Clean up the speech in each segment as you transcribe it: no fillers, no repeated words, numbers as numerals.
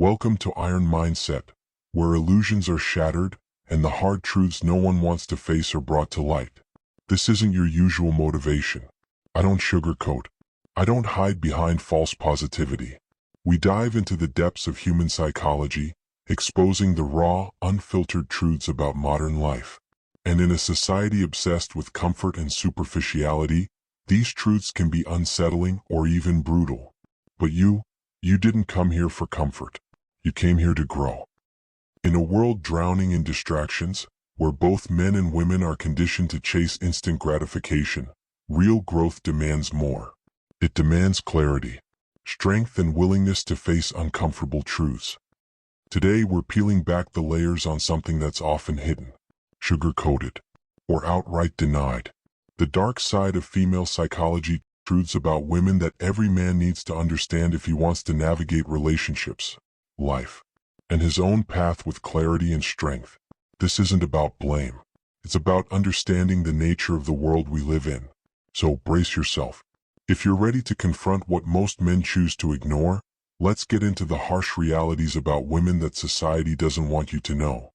Welcome to Iron Mindset, where illusions are shattered and the hard truths no one wants to face are brought to light. This isn't your usual motivation. I don't sugarcoat. I don't hide behind false positivity. We dive into the depths of human psychology, exposing the raw, unfiltered truths about modern life. And in a society obsessed with comfort and superficiality, these truths can be unsettling or even brutal. But you didn't come here for comfort. You came here to grow. In a world drowning in distractions, where both men and women are conditioned to chase instant gratification, real growth demands more. It demands clarity, strength, and willingness to face uncomfortable truths. Today we're peeling back the layers on something that's often hidden, sugar-coated, or outright denied. The dark side of female psychology, truths about women that every man needs to understand if he wants to navigate relationships, life, and his own path with clarity and strength. This isn't about blame. It's about understanding the nature of the world we live in. So brace yourself. If you're ready to confront what most men choose to ignore, let's get into the harsh realities about women that society doesn't want you to know.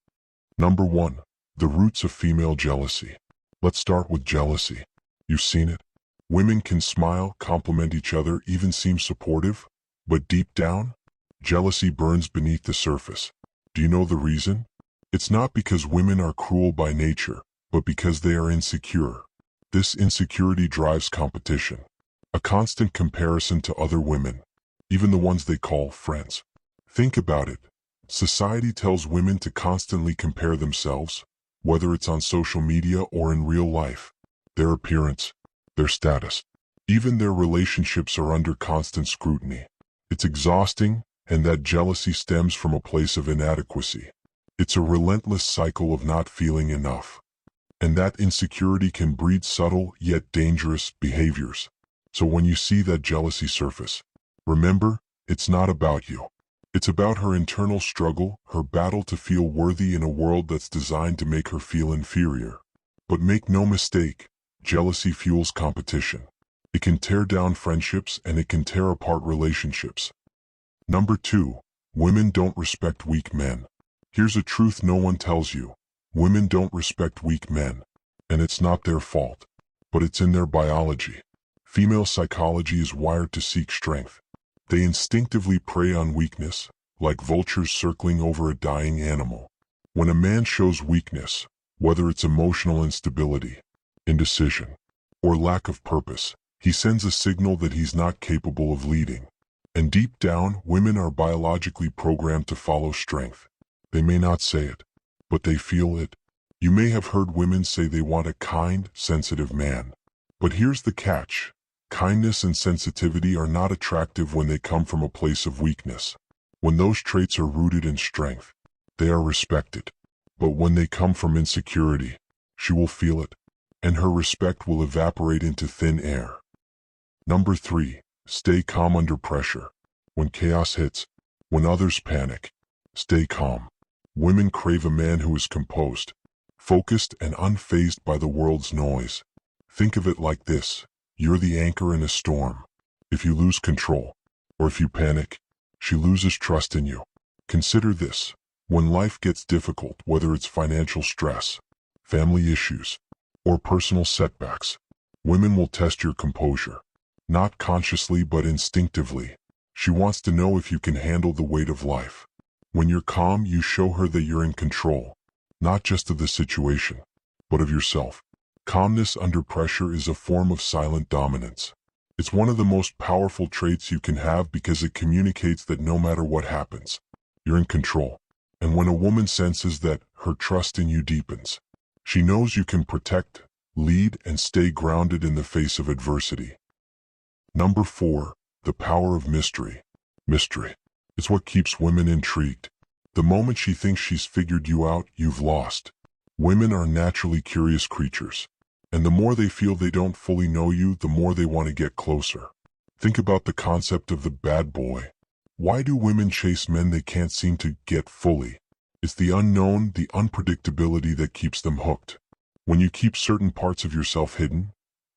Number 1. The roots of female jealousy. Let's start with jealousy. You've seen it. Women can smile, compliment each other, even seem supportive, but deep down, jealousy burns beneath the surface. Do you know the reason? It's not because women are cruel by nature, but because they are insecure. This insecurity drives competition, a constant comparison to other women, even the ones they call friends. Think about it. Society tells women to constantly compare themselves, whether it's on social media or in real life. Their appearance, their status, even their relationships are under constant scrutiny. It's exhausting, and that jealousy stems from a place of inadequacy. It's a relentless cycle of not feeling enough. And that insecurity can breed subtle yet dangerous behaviors. So when you see that jealousy surface, remember, it's not about you. It's about her internal struggle, her battle to feel worthy in a world that's designed to make her feel inferior. But make no mistake, jealousy fuels competition. It can tear down friendships and it can tear apart relationships. Number 2. Women don't respect weak men. Here's a truth no one tells you. Women don't respect weak men. And it's not their fault. But it's in their biology. Female psychology is wired to seek strength. They instinctively prey on weakness, like vultures circling over a dying animal. When a man shows weakness, whether it's emotional instability, indecision, or lack of purpose, he sends a signal that he's not capable of leading. And deep down, women are biologically programmed to follow strength. They may not say it, but they feel it. You may have heard women say they want a kind, sensitive man. But here's the catch. Kindness and sensitivity are not attractive when they come from a place of weakness. When those traits are rooted in strength, they are respected. But when they come from insecurity, she will feel it, and her respect will evaporate into thin air. Number 3. Stay calm under pressure. When chaos hits, when others panic, stay calm. Women crave a man who is composed, focused, and unfazed by the world's noise. Think of it like this. You're the anchor in a storm. If you lose control, or if you panic, she loses trust in you. Consider this. When life gets difficult, whether it's financial stress, family issues, or personal setbacks, women will test your composure. Not consciously but instinctively. She wants to know if you can handle the weight of life. When you're calm, you show her that you're in control, not just of the situation, but of yourself. Calmness under pressure is a form of silent dominance. It's one of the most powerful traits you can have because it communicates that no matter what happens, you're in control. And when a woman senses that, her trust in you deepens. She knows you can protect, lead, and stay grounded in the face of adversity. Number 4. The power of mystery. Mystery. It's what keeps women intrigued. The moment she thinks she's figured you out, you've lost. Women are naturally curious creatures. And the more they feel they don't fully know you, the more they want to get closer. Think about the concept of the bad boy. Why do women chase men they can't seem to get fully? It's the unknown, the unpredictability that keeps them hooked. When you keep certain parts of yourself hidden,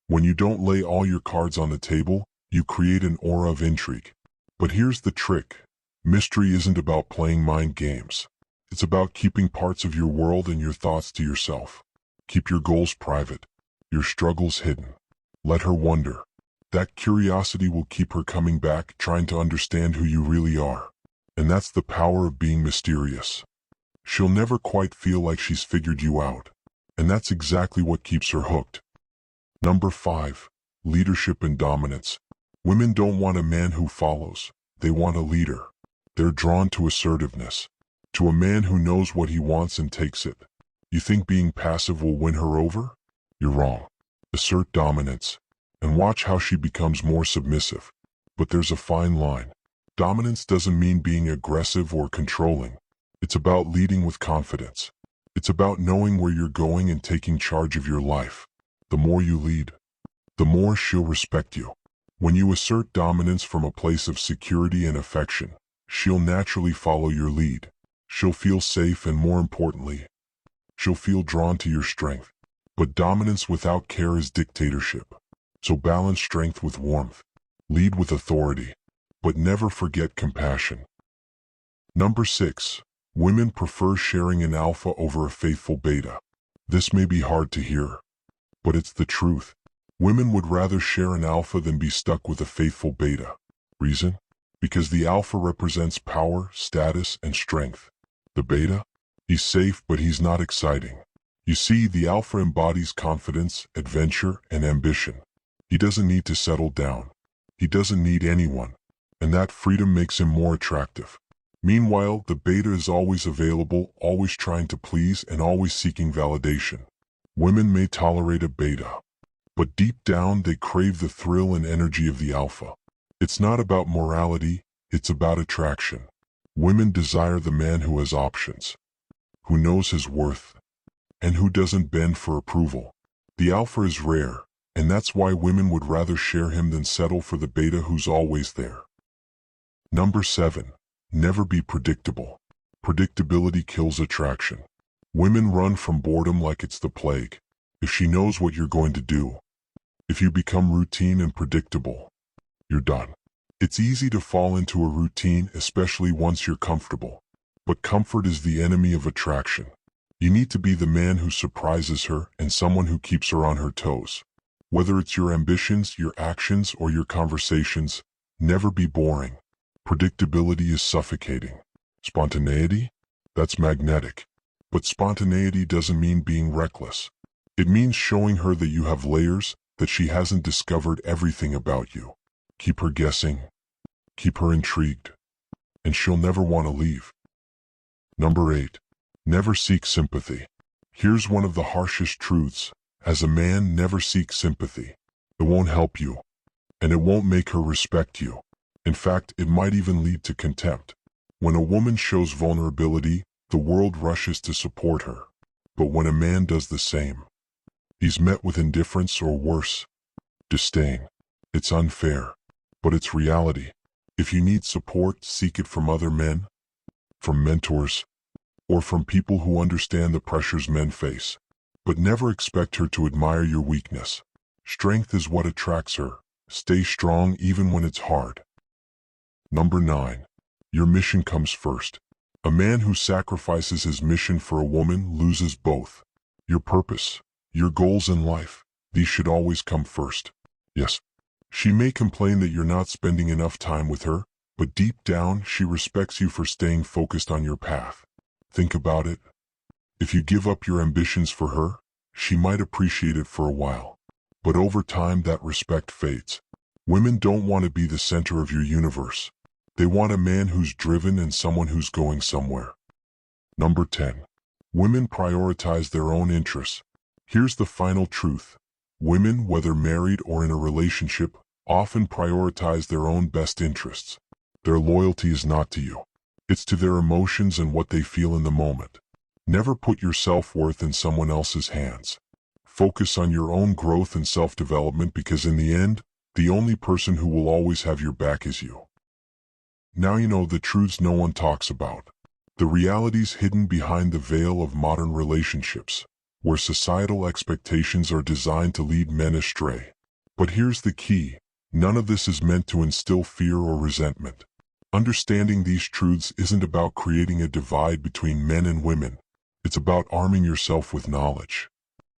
when you don't lay all your cards on the table, you create an aura of intrigue. But here's the trick. Mystery isn't about playing mind games. It's about keeping parts of your world and your thoughts to yourself. Keep your goals private, your struggles hidden. Let her wonder. That curiosity will keep her coming back, trying to understand who you really are. And that's the power of being mysterious. She'll never quite feel like she's figured you out. And that's exactly what keeps her hooked. Number 5. Leadership and dominance. Women don't want a man who follows. They want a leader. They're drawn to assertiveness. To a man who knows what he wants and takes it. You think being passive will win her over? You're wrong. Assert dominance. And watch how she becomes more submissive. But there's a fine line. Dominance doesn't mean being aggressive or controlling. It's about leading with confidence. It's about knowing where you're going and taking charge of your life. The more you lead, the more she'll respect you. When you assert dominance from a place of security and affection, she'll naturally follow your lead. She'll feel safe and, more importantly, she'll feel drawn to your strength. But dominance without care is dictatorship. So balance strength with warmth. Lead with authority. But never forget compassion. Number 6. Women prefer sharing an alpha over a faithful beta. This may be hard to hear, but it's the truth. Women would rather share an alpha than be stuck with a faithful beta. Reason? Because the alpha represents power, status, and strength. The beta? He's safe, but he's not exciting. You see, the alpha embodies confidence, adventure, and ambition. He doesn't need to settle down. He doesn't need anyone. And that freedom makes him more attractive. Meanwhile, the beta is always available, always trying to please, and always seeking validation. Women may tolerate a beta, but deep down they crave the thrill and energy of the alpha. It's not about morality, it's about attraction. Women desire the man who has options, who knows his worth, and who doesn't bend for approval. The alpha is rare, and that's why women would rather share him than settle for the beta who's always there. Number 7. Never be predictable. Predictability kills attraction. Women run from boredom like it's the plague. If she knows what you're going to do, if you become routine and predictable, you're done. It's easy to fall into a routine, especially once you're comfortable. But comfort is the enemy of attraction. You need to be the man who surprises her and someone who keeps her on her toes. Whether it's your ambitions, your actions, or your conversations, never be boring. Predictability is suffocating. Spontaneity? That's magnetic. But spontaneity doesn't mean being reckless. It means showing her that you have layers, that she hasn't discovered everything about you. Keep her guessing. Keep her intrigued. And she'll never want to leave. Number 8. Never seek sympathy. Here's one of the harshest truths. As a man, never seek sympathy. It won't help you. And it won't make her respect you. In fact, it might even lead to contempt. When a woman shows vulnerability, the world rushes to support her. But when a man does the same, he's met with indifference or worse, disdain. It's unfair, but it's reality. If you need support, seek it from other men, from mentors, or from people who understand the pressures men face. But never expect her to admire your weakness. Strength is what attracts her. Stay strong even when it's hard. Number 9. Your mission comes first. A man who sacrifices his mission for a woman loses both. Your purpose, your goals in life, these should always come first. Yes, she may complain that you're not spending enough time with her, but deep down she respects you for staying focused on your path. Think about it. If you give up your ambitions for her, she might appreciate it for a while. But over time that respect fades. Women don't want to be the center of your universe. They want a man who's driven and someone who's going somewhere. Number 10. Women prioritize their own interests. Here's the final truth. Women, whether married or in a relationship, often prioritize their own best interests. Their loyalty is not to you. It's to their emotions and what they feel in the moment. Never put your self-worth in someone else's hands. Focus on your own growth and self-development, because in the end, the only person who will always have your back is you. Now you know the truths no one talks about. The realities hidden behind the veil of modern relationships, where societal expectations are designed to lead men astray. But here's the key. None of this is meant to instill fear or resentment. Understanding these truths isn't about creating a divide between men and women. It's about arming yourself with knowledge,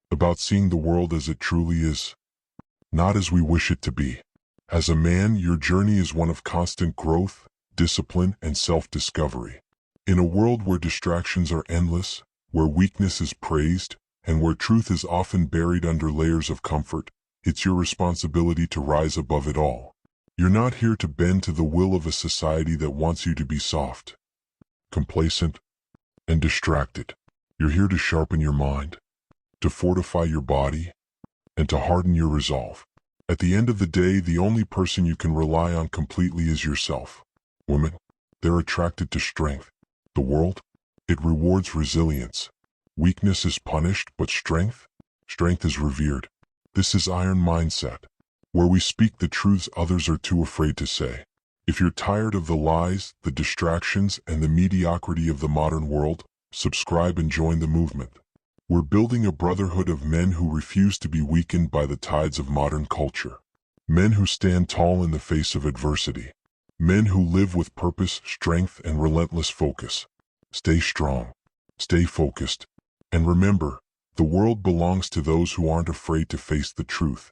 about seeing the world as it truly is, not as we wish it to be. As a man, your journey is one of constant growth, discipline, and self-discovery. In a world where distractions are endless, where weakness is praised, and where truth is often buried under layers of comfort, it's your responsibility to rise above it all. You're not here to bend to the will of a society that wants you to be soft, complacent, and distracted. You're here to sharpen your mind, to fortify your body, and to harden your resolve. At the end of the day, the only person you can rely on completely is yourself. Women, they're attracted to strength. The world, it rewards resilience. Weakness is punished, but strength is revered. This is Iron Mindset, where we speak the truths others are too afraid to say. If you're tired of the lies, the distractions, and the mediocrity of the modern world, subscribe and join the movement. We're building a brotherhood of men who refuse to be weakened by the tides of modern culture. Men who stand tall in the face of adversity. Men who live with purpose, strength, and relentless focus. Stay strong. Stay focused. And remember, the world belongs to those who aren't afraid to face the truth.